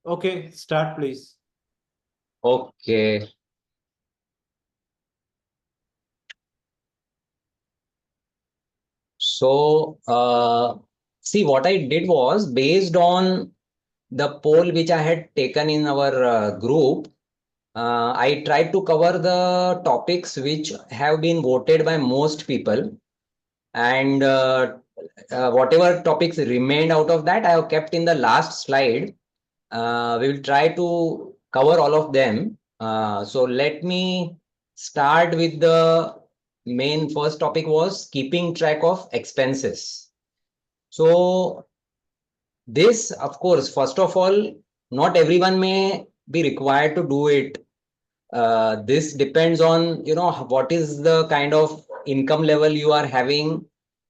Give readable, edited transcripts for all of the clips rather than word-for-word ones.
Okay, start please. Okay. So, see, what I did was based on the poll which I had taken in our group. I tried to cover the topics which have been voted by most people, and whatever topics remained out of that, I have kept in the last slide. We will try to cover all of them. So let me start with the main first topic was keeping track of expenses. So this, of course, first of all, not everyone may be required to do it. This depends on, what is the kind of income level you are having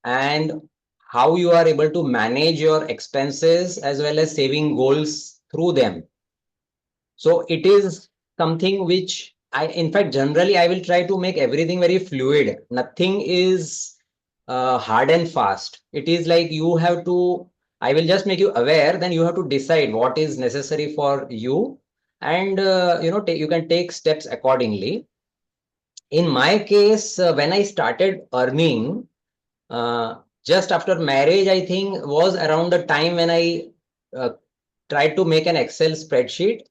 and how you are able to manage your expenses as well as saving goals through them. So it is something which in fact, generally, I will try to make everything very fluid. Nothing is hard and fast. It is like you have to, I will just make you aware, then you have to decide what is necessary for you. And, you can take steps accordingly. In my case, when I started earning, uh, just after marriage, I think was around the time when I uh, tried to make an Excel spreadsheet.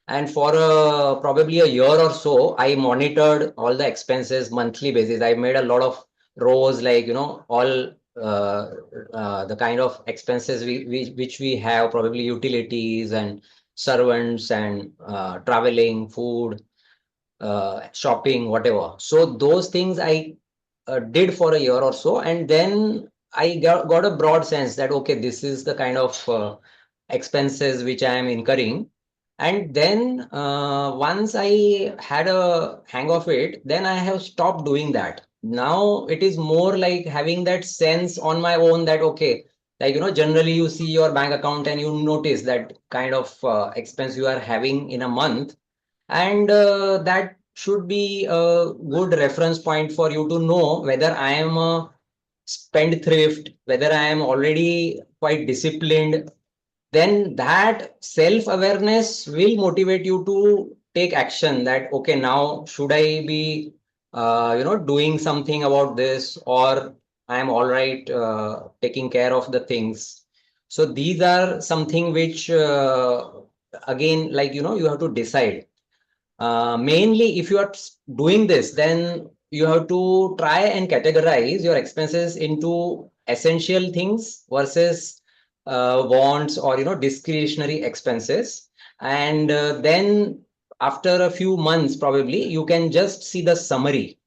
And for probably a year or so, I monitored all the expenses monthly basis. I made a lot of rows, like, all the kind of expenses which we have, probably utilities and servants and traveling, food, shopping, whatever. So those things I did for a year or so, and then I got a broad sense that okay, this is the kind of expenses which I am incurring. And then once I had a hang of it, then I have stopped doing that. Now it is more like having that sense on my own that okay, like generally you see your bank account and you notice that kind of expense you are having in a month, and that should be a good reference point for you to know whether I am a spendthrift, whether I am already quite disciplined. Then that self awareness will motivate you to take action, that okay, now should I be doing something about this, or I am all right taking care of the things. So these are something which again, like you have to decide. Mainly, if you are doing this, then you have to try and categorize your expenses into essential things versus wants, or discretionary expenses. And then after a few months, probably you can just see the summary,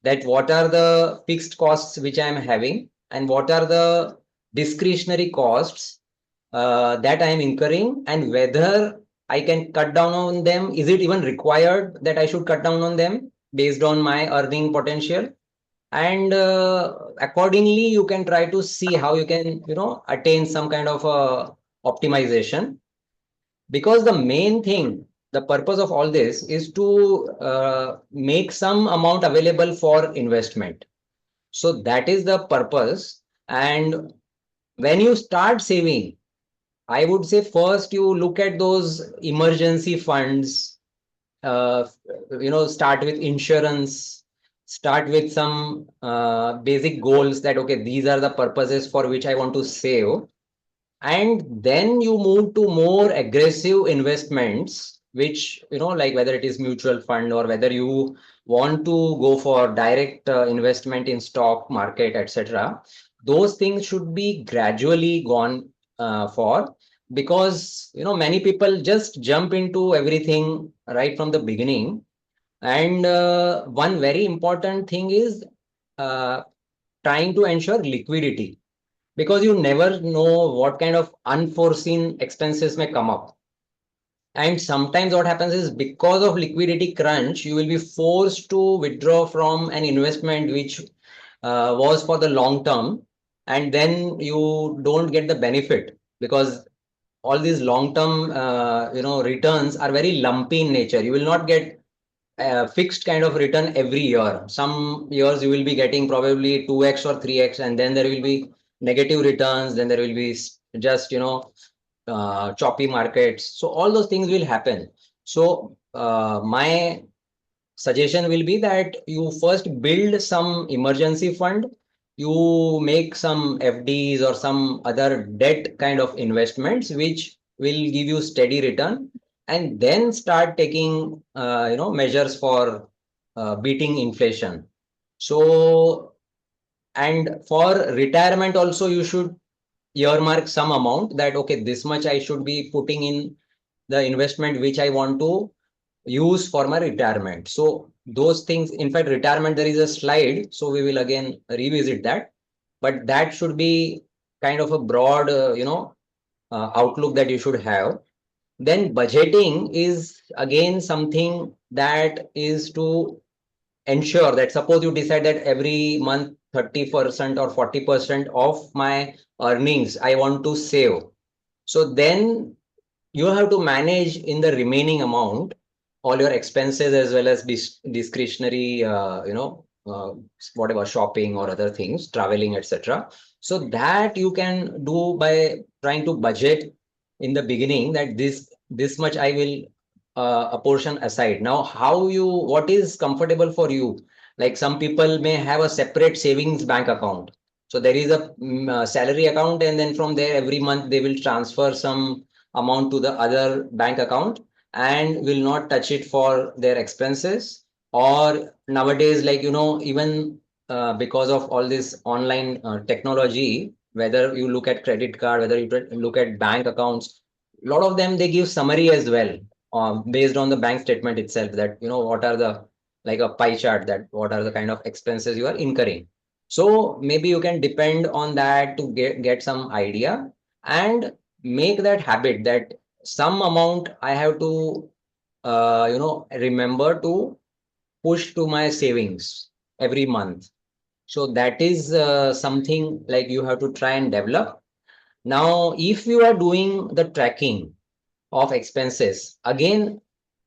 that what are the fixed costs which I am having and what are the discretionary costs that I am incurring, and whether I can cut down on them. Is it even required that I should cut down on them based on my earning potential? And accordingly, you can try to see how you can, attain some kind of optimization. Because the main thing, the purpose of all this is to make some amount available for investment. So that is the purpose. And when you start saving, I would say first you look at those emergency funds, uh, start with insurance, start with some basic goals that, okay, these are the purposes for which I want to save. And then you move to more aggressive investments, which, like whether it is mutual fund or whether you want to go for direct investment in stock market, etc. Those things should be gradually gone for, because, many people just jump into everything right from the beginning. And one very important thing is uh, trying to ensure liquidity, because you never know what kind of unforeseen expenses may come up. And sometimes what happens is, because of liquidity crunch, you will be forced to withdraw from an investment which was for the long term, and then you don't get the benefit, because all these long term returns are very lumpy in nature. You will not get a fixed kind of return every year. Some years you will be getting probably 2x or 3x, and then there will be negative returns. Then there will be just, choppy markets. So all those things will happen. So my suggestion will be that you first build some emergency fund, you make some FDs or some other debt kind of investments which will give you steady return, and then start taking measures for beating inflation. So, and for retirement also, you should earmark some amount that okay, this much I should be putting in the investment which I want to use for my retirement. So those things, in fact, retirement, there is a slide, so we will again revisit that. But that should be kind of a broad, outlook that you should have. Then budgeting is again something that is to ensure that suppose you decide that every month 30% or 40% of my earnings I want to save. So then you have to manage in the remaining amount all your expenses as well as discretionary, whatever shopping or other things, traveling, etc. So that you can do by trying to budget in the beginning that this much I will apportion aside. Now, what is comfortable for you? Like some people may have a separate savings bank account. So there is a salary account, and then from there every month they will transfer some amount to the other bank account and will not touch it for their expenses. Or nowadays, like, even because of all this online technology, whether you look at credit card, whether you look at bank accounts, a lot of them, they give summary as well, based on the bank statement itself, that, what are the, like a pie chart, that what are the kind of expenses you are incurring. So maybe you can depend on that to get some idea, and make that habit that some amount I have to remember to push to my savings every month. So that is something like you have to try and develop. Now, if you are doing the tracking of expenses, again,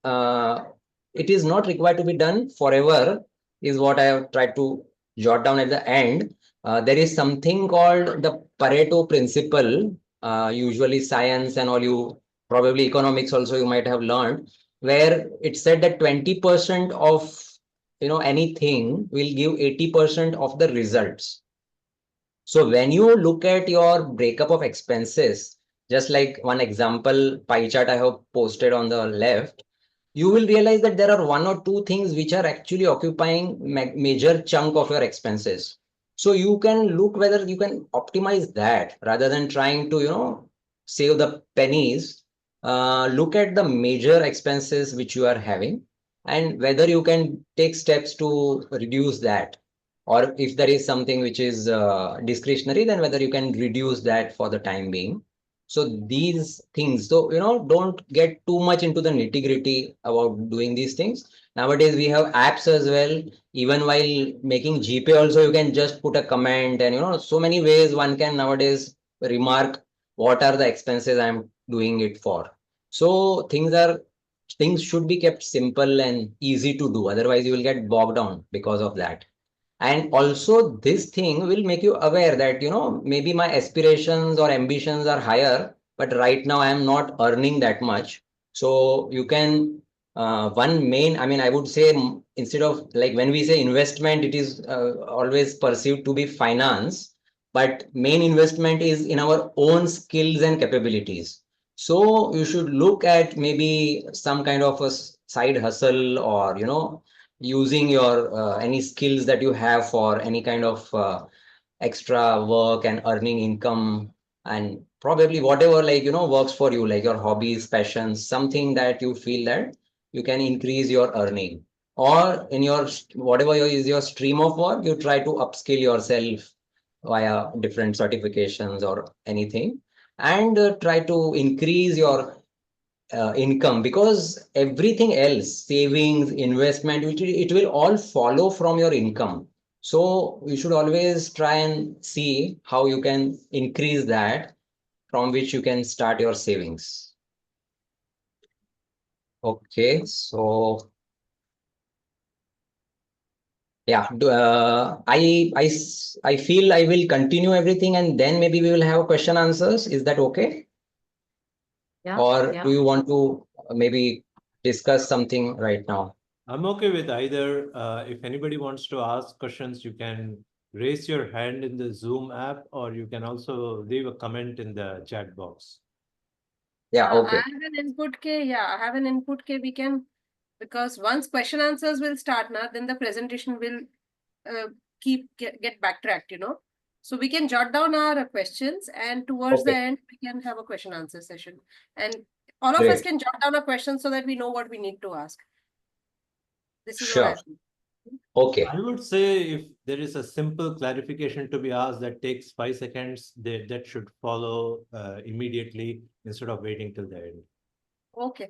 uh, it is not required to be done forever, is what I have tried to jot down at the end. There is something called the Pareto principle, usually science and all, you probably economics also you might have learned, where it said that 20% of anything will give 80% of the results. So when you look at your breakup of expenses, just like one example pie chart I have posted on the left, you will realize that there are one or two things which are actually occupying major chunk of your expenses. So you can look whether you can optimize that rather than trying to, save the pennies. Look at the major expenses which you are having and whether you can take steps to reduce that. Or if there is something which is discretionary, then whether you can reduce that for the time being. So these things, so don't get too much into the nitty gritty about doing these things. Nowadays we have apps as well. Even while making GPay also, you can just put a comment, and so many ways one can nowadays remark what are the expenses I'm doing it for. So things should be kept simple and easy to do. Otherwise you will get bogged down because of that. And also this thing will make you aware that, maybe my aspirations or ambitions are higher, but right now I am not earning that much. So you can, one main, I mean, I would say, instead of, like, when we say investment, it is always perceived to be finance, but main investment is in our own skills and capabilities. So you should look at maybe some kind of a side hustle, or, using your any skills that you have for any kind of extra work and earning income, and probably whatever, like, works for you, like your hobbies, passions, something that you feel that you can increase your earning. Or in your whatever is your stream of work, you try to upskill yourself via different certifications or anything, and try to increase your income, because everything else, savings, investment, it will all follow from your income. So you should always try and see how you can increase that, from which you can start your savings. Okay, so yeah, I feel I will continue everything, and then maybe we will have question answers. Is that okay? or do you want to maybe discuss something right now? I'm okay with either. If anybody wants to ask questions, you can raise your hand in the Zoom app, or you can also leave a comment in the chat box. Yeah, I okay. have an input K. Yeah, I have an input K. We can, because once question answers will start now, then the presentation will get backtracked, So we can jot down our questions, and towards the Okay, end we can have a question answer session. And all of us great. can jot down our questions so that we know what we need to ask. This is what I Sure. think. Okay. I would say if there is a simple clarification to be asked that takes 5 seconds, that should follow immediately instead of waiting till the end. Okay.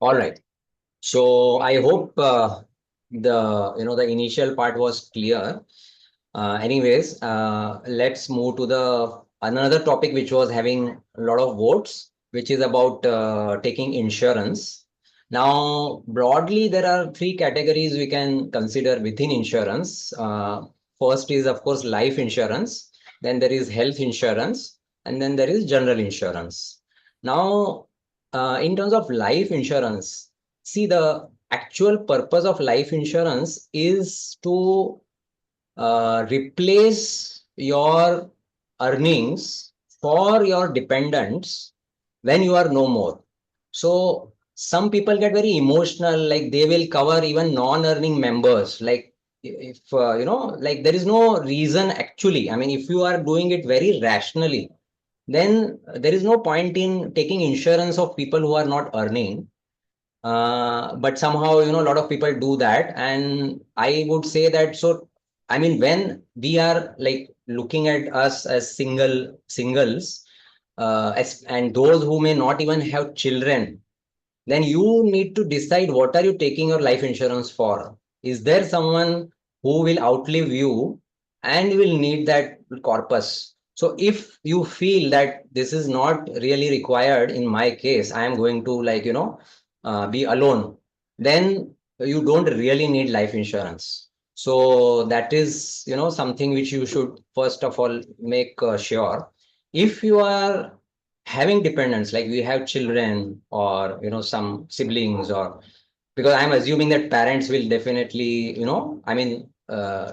All right. So I hope the initial part was clear. Anyways, let's move to the another topic which was having a lot of votes, which is about taking insurance. Now, broadly, there are three categories we can consider within insurance. First is, of course, life insurance. Then there is health insurance, and then there is general insurance. Now, in terms of life insurance, see, the actual purpose of life insurance is to replace your earnings for your dependents when you are no more. So some people get very emotional, like they will cover even non-earning members. Like if like there is no reason actually. I mean, if you are doing it very rationally, then there is no point in taking insurance of people who are not earning. But somehow, a lot of people do that. And I would say that, so, I mean, when we are like looking at us as singles, and those who may not even have children, then you need to decide what are you taking your life insurance for. Is there someone who will outlive you and will need that corpus? So if you feel that this is not really required, in my case, I am going to be alone, then you don't really need life insurance. So that is, something which you should first of all make sure. If you are having dependents, like we have children or some siblings, or because I'm assuming that parents will definitely, I mean,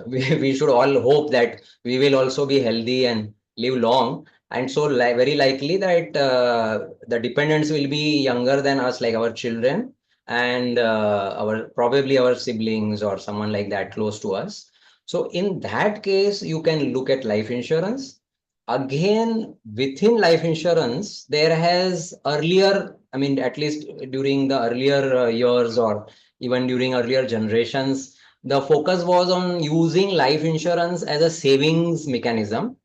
we should all hope that we will also be healthy and live long. And so very likely that the dependents will be younger than us, like our children and our probably our siblings or someone like that close to us. So in that case, you can look at life insurance. Again, within life insurance, there has earlier, I mean, at least during the earlier years or even during earlier generations, the focus was on using life insurance as a savings mechanism.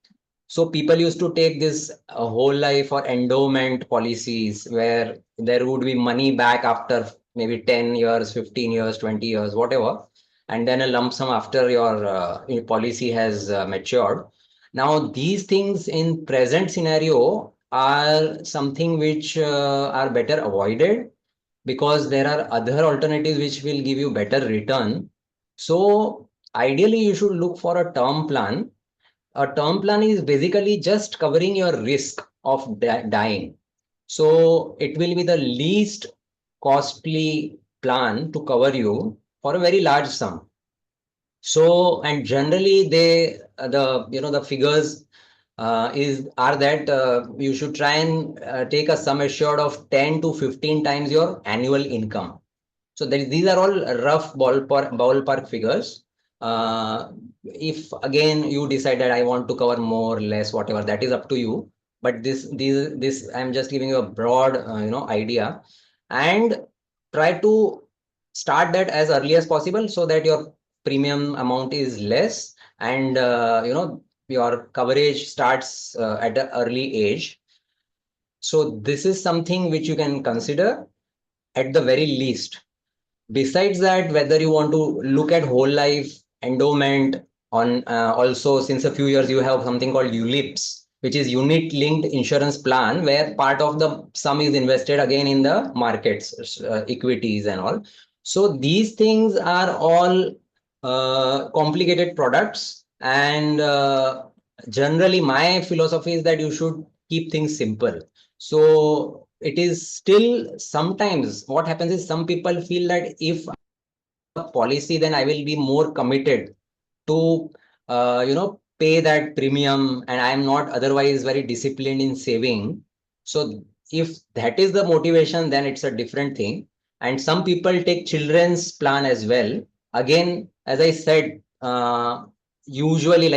So people used to take this whole life or endowment policies where there would be money back after maybe 10 years, 15 years, 20 years, whatever, and then a lump sum after your policy has matured. Now, these things in present scenario are something which are better avoided because there are other alternatives which will give you better return. So ideally, you should look for a term plan. A term plan is basically just covering your risk of dying. So it will be the least costly plan to cover you for a very large sum. So, and generally they the figures is are that you should try and take a sum assured of 10 to 15 times your annual income. So these are all rough ballpark figures. If again you decide that I want to cover more, less, whatever, that is up to you. But this I'm just giving you a broad idea, and try to start that as early as possible so that your premium amount is less, and your coverage starts at an early age. So this is something which you can consider at the very least. Besides that, whether you want to look at whole life endowment on also, since a few years you have something called ULIPs, which is unit linked insurance plan, where part of the sum is invested again in the markets, equities and all. So these things are all complicated products, and generally my philosophy is that you should keep things simple. So it is still sometimes what happens is some people feel that if I take a policy, then I will be more committed to pay that premium, and I am not otherwise very disciplined in saving. So if that is the motivation, then it's a different thing. And some people take children's plan as well. Again, as I said, usually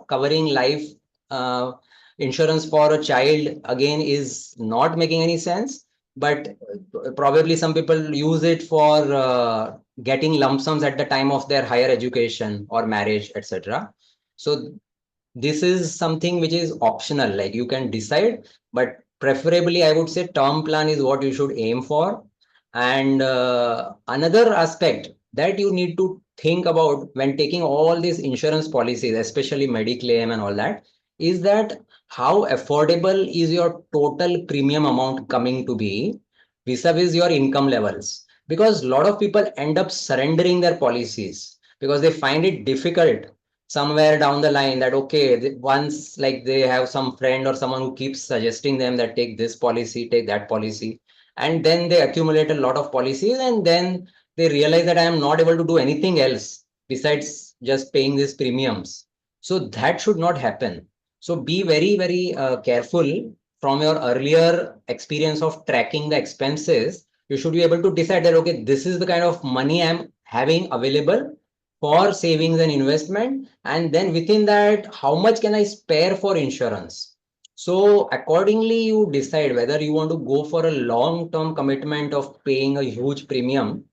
covering life uh, insurance for a child again is not making any sense, but probably some people use it for getting lump sums at the time of their higher education or marriage, etc. So this is something which is optional, like you can decide, but preferably I would say term plan is what you should aim for. And another aspect that you need to think about when taking all these insurance policies, especially Mediclaim and all that, is that how affordable is your total premium amount coming to be vis-a-vis your income levels? Because a lot of people end up surrendering their policies because they find it difficult somewhere down the line that okay, once like they have some friend or someone who keeps suggesting them that take this policy, take that policy, and then they accumulate a lot of policies, and then they realize that I am not able to do anything else besides just paying these premiums. So that should not happen. So be very careful from your earlier experience of tracking the expenses. You should be able to decide that okay, this is the kind of money I'm having available for savings and investment, and then within that how much can I spare for insurance. So accordingly you decide whether you want to go for a long term commitment of paying a huge premium,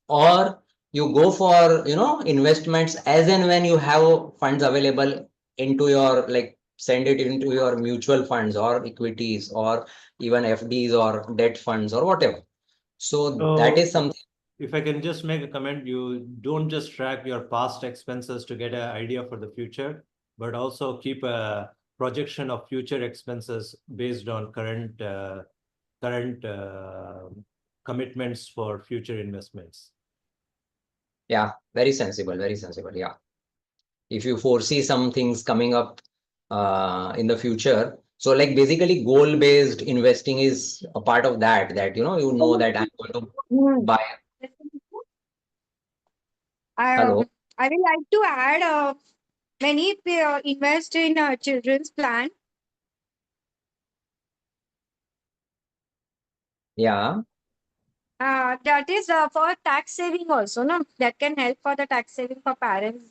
or you go for investments as and when you have funds available into your, like, send it into your mutual funds or equities or even FDs or debt funds or whatever. So that is So something. if I can just make a comment, you don't just track your past expenses to get an idea for the future, but also keep a projection of future expenses based on current commitments for future investments. Yeah, very sensible, very sensible. Yeah. If you foresee some things coming up in the future. So like basically goal-based investing is a part of that, you know that I'm going to Hmm. buy. I, Hello. I will like to add many invest in children's plan. Yeah. That is for tax saving also, no? That can help for the tax saving for parents.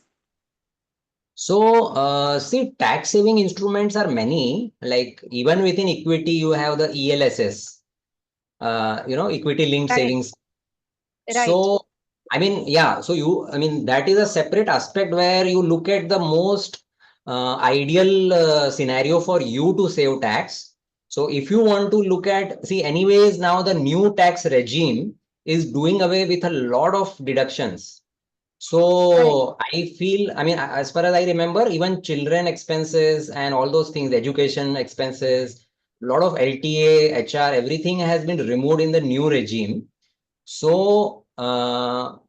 So see, tax saving instruments are many, like even within equity, you have the ELSS, equity linked Right, savings. right, So, I mean, yeah, so that is a separate aspect where you look at the most ideal scenario for you to save tax. So, if you want to look at, see, anyways, now the new tax regime is doing away with a lot of deductions. right. So, I feel, as far as I remember, even children expenses and all those things, education expenses, a lot of LTA, HR, everything has been removed in the new regime. So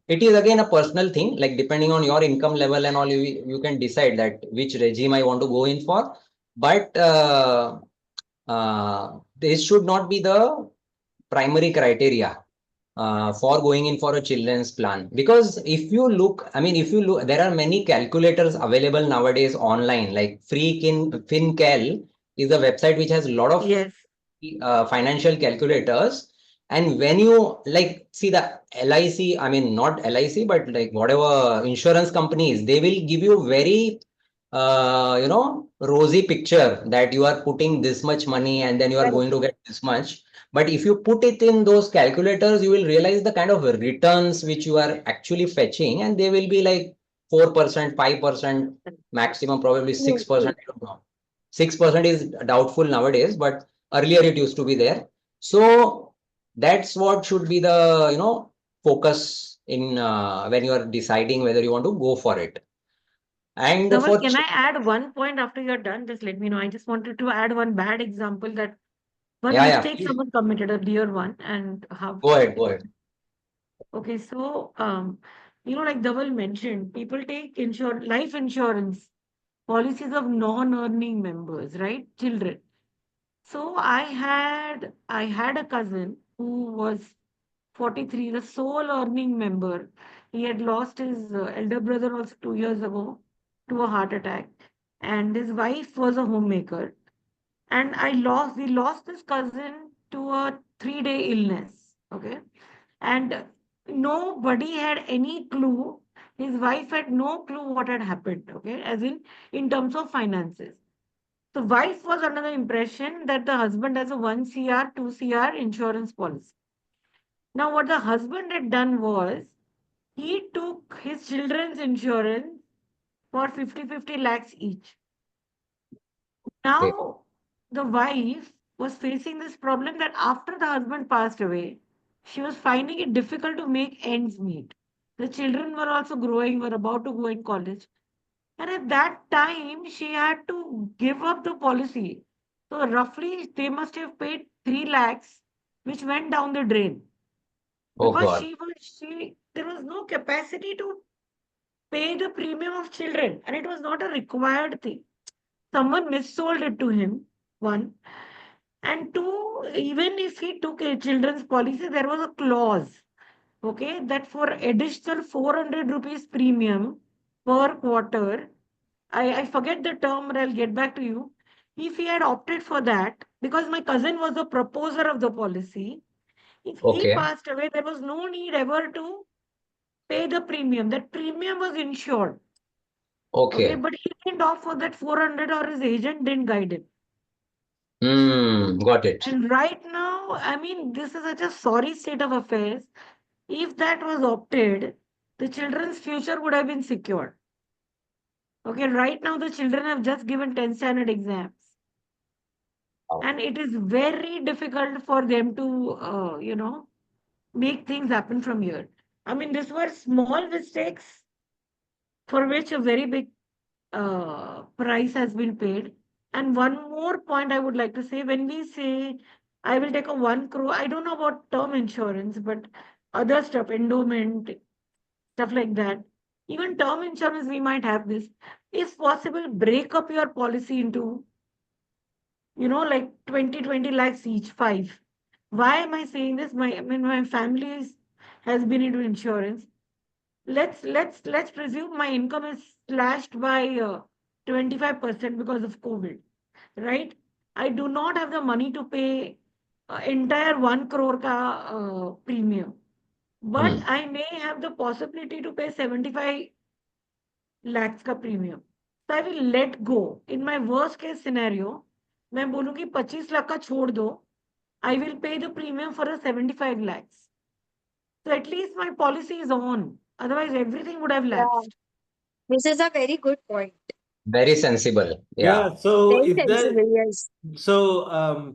it is again a personal thing, like depending on your income level and all, you can decide that which regime I want to go in for. But this should not be the primary criteria for going in for a children's plan. Because if you look, there are many calculators available nowadays online, like FinCal is a website which has a lot of Yes. financial calculators. And when you like see the LIC, not LIC, but like whatever insurance companies, they will give you very rosy picture that you are putting this much money and then you are Right. going to get this much. But if you put it in those calculators, you will realize the kind of returns which you are actually fetching, and they will be like 4%, 5%, maximum probably Hmm, 6%. I don't know. 6% is doubtful nowadays, but earlier it used to be there. So that's what should be the focus in when you are deciding whether you want to go for it. And Dhaval, for can I add one point after you're done? Just let me know. I just wanted to add one bad example, that one yeah, yeah, mistake please someone committed, a real one, and how. go ahead, go ahead. Okay, so like Dhaval mentioned, people take life insurance policies of non-earning members, right? Children. So I had a cousin who was 43, the sole earning member. He had lost his elder brother also 2 years ago to a heart attack, and his wife was a homemaker. And we lost this cousin to a 3-day illness. Okay. And nobody had any clue. His wife had no clue what had happened. Okay. As in terms of finances. The wife was under the impression that the husband has a 1 CR, 2 CR insurance policy. Now, what the husband had done was he took his children's insurance for 50 lakhs each. Now, the wife was facing this problem that after the husband passed away, she was finding it difficult to make ends meet. The children were also growing, were about to go in college. And at that time, she had to give up the policy. So, roughly, they must have paid 3 lakhs, which went down the drain. Oh Because God. there was no capacity to pay the premium of children, and it was not a required thing. Someone missold it to him, one. And two, even if he took a children's policy, there was a clause, okay, that for additional 400 rupees premium per quarter, I forget the term, but I'll get back to you. If he had opted for that, because my cousin was the proposer of the policy, if he Okay. passed away, there was no need ever to pay the premium. That premium was insured. Okay, Okay. but he didn't opt for that 400 or his agent didn't guide him. Got it. And right now, I mean, this is such a sorry state of affairs. If that was opted, the children's future would have been secured. Okay, right now the children have just given 10th standard exams. Wow. And it is very difficult for them to, make things happen from here. I mean, these were small mistakes for which a very big price has been paid. And one more point I would like to say, when we say I will take a 1 crore, I don't know about term insurance, but other stuff, endowment, stuff like that. Even term insurance, we might have this. If possible, break up your policy into, like 20 lakhs each, five. Why am I saying this? My family has been into insurance. Let's presume my income is slashed by 25% because of COVID, right? I do not have the money to pay entire 1 crore ka premium, but I may have the possibility to pay 75 lakhs का premium. So I will let go. In my worst case scenario, मैं बोलूँगी 25 लाख का छोड़ दो. I will pay the premium for the 75 lakhs. So at least my policy is on. Otherwise, everything would have Yeah, lapsed. this is a very good point. Very sensible. Yeah. So Very is there, sensible, yes. so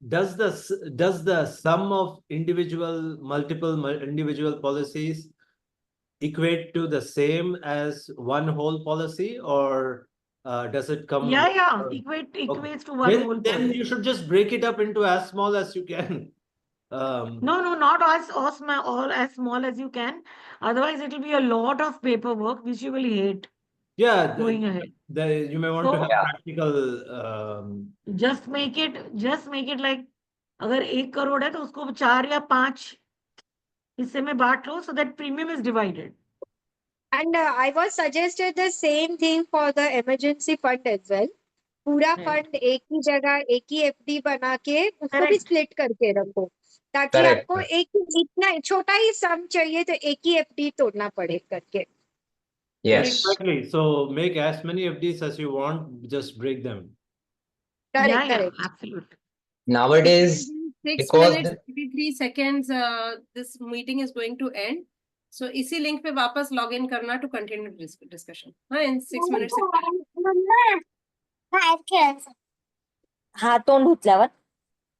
does the sum of multiple individual policies equate to the same as one whole policy, or does it come? Yeah. Okay. Equates to one whole Then policy. you should just break it up into as small as you can. No, not as small as you can. Otherwise, it will be a lot of paperwork, which you will hate Yeah, going ahead. you may want to So have Yeah. practical. just make it like अगर 1 करोड़ है तो उसको 4 या 5 हिस्से में बांट लो so that premium is divided. And I was suggested the same thing for the emergency fund as well. पूरा Right. Fund एक ही जगह एक ही एफडी बना के उसको भी Correct. स्प्लिट करके रखो, ताकि Correct. आपको एक इतना छोटा ही सम चाहिए तो एक ही एफडी तोड़ना पड़े करके. Yes. Exactly. So make as many FDs as you want, just break them. Correct, Yeah, correct. absolutely. Nowadays, 6 because minutes 53 seconds this meeting is going to end. So इसी link पे वापस log in करना to continue discussion. हाँ, in 6 minutes. हात तोंड धुतल्यावर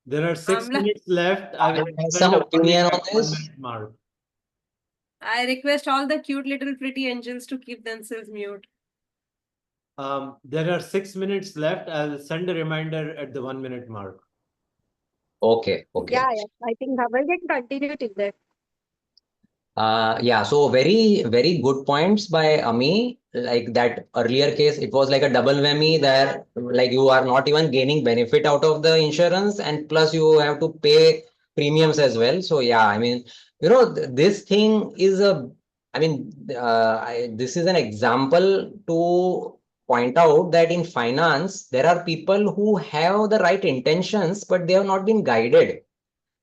There are 6 Amla. minutes left. I will have spend some a opinion on 1 this. minute mark. I request all the cute little pretty angels to keep themselves mute. There are 6 minutes left. I'll send a reminder at the 1 minute mark. Okay. Okay. Yeah. I think Dhaval can continue till then. Yeah, so very, very good points by Ami. like that earlier case, it was like a double whammy there, like you are not even gaining benefit out of the insurance, and plus you have to pay premiums as well. So yeah, I mean, this thing is this is an example to point out that in finance, there are people who have the right intentions, but they have not been guided.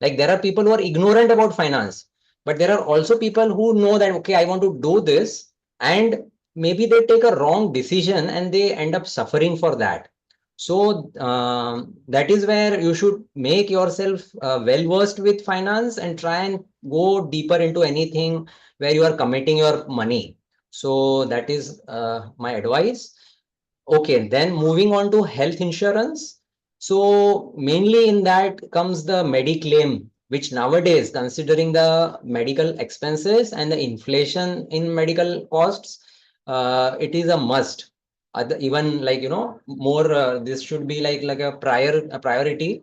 Like there are people who are ignorant about finance, but there are also people who know that, okay, I want to do this, and maybe they take a wrong decision and they end up suffering for that. So that is where you should make yourself well versed with finance and try and go deeper into anything where you are committing your money. So that is my advice. Okay, then moving on to health insurance. So mainly in that comes the Mediclaim, which nowadays, considering the medical expenses and the inflation in medical costs, it is a must. Even like, more, this should be like a priority.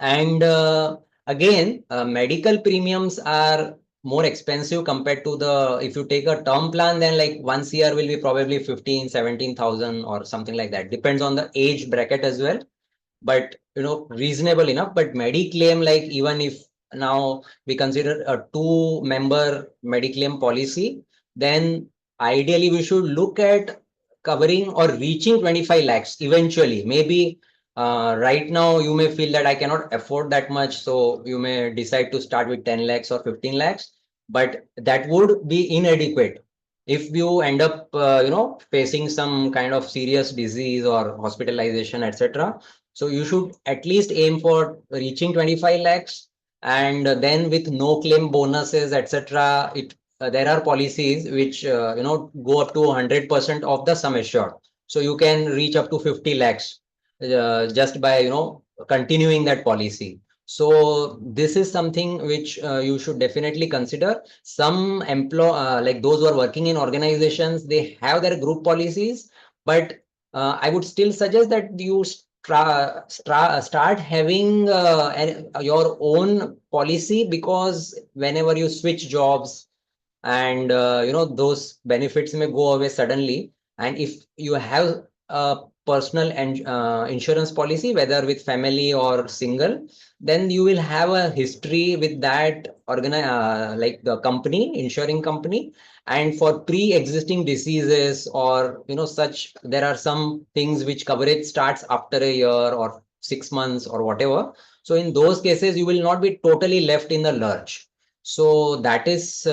And again, medical premiums are more expensive compared to if you take a term plan, then like 1 year will be probably 15,000-17,000 or something like that. Depends on the age bracket as well, but reasonable enough. But Mediclaim, like even if now we consider a 2-member Mediclaim policy, then ideally we should look at covering or reaching 25 lakhs eventually. Maybe right now you may feel that I cannot afford that much, so you may decide to start with 10 lakhs or 15 lakhs, but that would be inadequate if you end up facing some kind of serious disease or hospitalization, etc. So you should at least aim for reaching 25 lakhs, and then with no claim bonuses, etc. There are policies which go up to 100% of the sum assured. So you can reach up to 50 lakhs just by continuing that policy. So this is something which you should definitely consider. Some like those who are working in organizations, they have their group policies, but I would still suggest that you start having your own policy, because whenever you switch jobs, and those benefits may go away suddenly, and if you have a personal and insurance policy, whether with family or single, then you will have a history with that like the insuring company. And for pre-existing diseases or such, there are some things which coverage starts after a year or 6 months or whatever. So in those cases, you will not be totally left in the lurch. So that is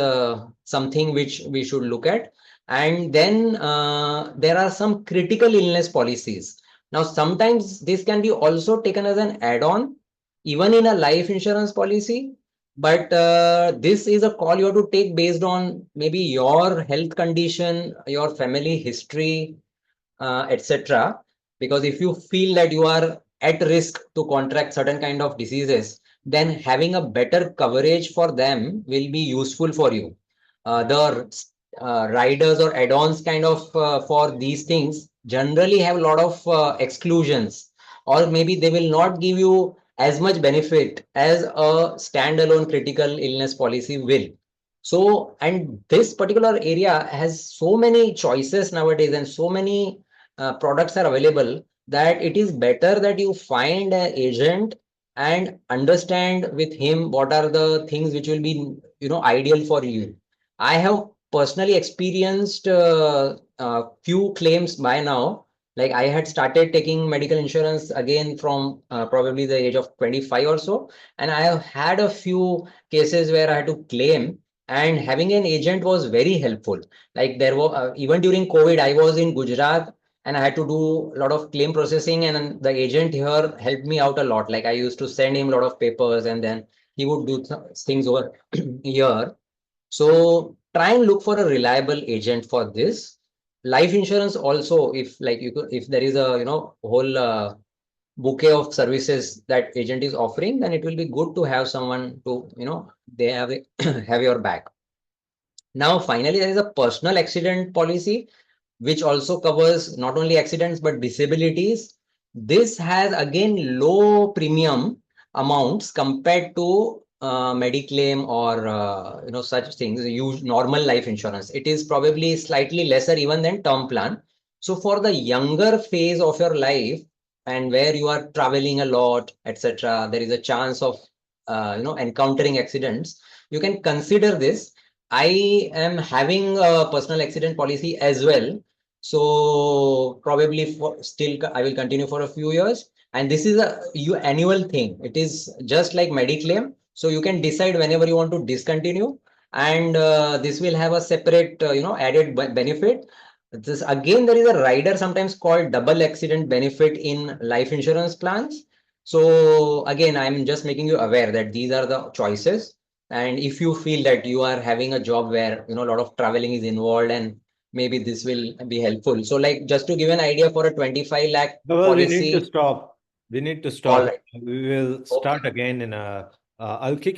something which we should look at. And then there are some critical illness policies. Now, sometimes this can be also taken as an add-on, even in a life insurance policy. But this is a call you have to take based on maybe your health condition, your family history, etc. Because if you feel that you are at risk to contract certain kind of diseases, then having a better coverage for them will be useful for you. The riders or add-ons kind of for these things generally have a lot of exclusions, or maybe they will not give you as much benefit as a standalone critical illness policy will. So, and this particular area has so many choices nowadays, and so many products are available, that it is better that you find an agent and understand with him what are the things which will be ideal for you. I have personally experienced few claims by now. Like I had started taking medical insurance again from probably the age of 25 or so, and I have had a few cases where I had to claim, and having an agent was very helpful. Like there were even during COVID, I was in Gujarat and I had to do a lot of claim processing, and the agent here helped me out a lot. Like I used to send him a lot of papers, and then he would do things over here. So try and look for a reliable agent for this. Life insurance also, if like if there is a whole bouquet of services that agent is offering, then it will be good to have someone to they have have your back. Now finally, there is a personal accident policy which also covers not only accidents but disabilities. This has again low premium amounts compared to mediclaim or such things, use normal life insurance. It is probably slightly lesser even than term plan. So for the younger phase of your life and where you are traveling a lot, etc., there is a chance of encountering accidents. You can consider this. I am having a personal accident policy as well. So probably I will continue for a few years. And this is a annual thing. It is just like mediclaim. So you can decide whenever you want to discontinue, and this will have a separate, added benefit. This again, there is a rider sometimes called double accident benefit in life insurance plans. So again, I'm just making you aware that these are the choices. And if you feel that you are having a job where a lot of traveling is involved, and maybe this will be helpful. So like just to give an idea, for a 25 lakh Dhaval, we need to policy. stop. We need to All stop. right. We will start again in a. I'll kick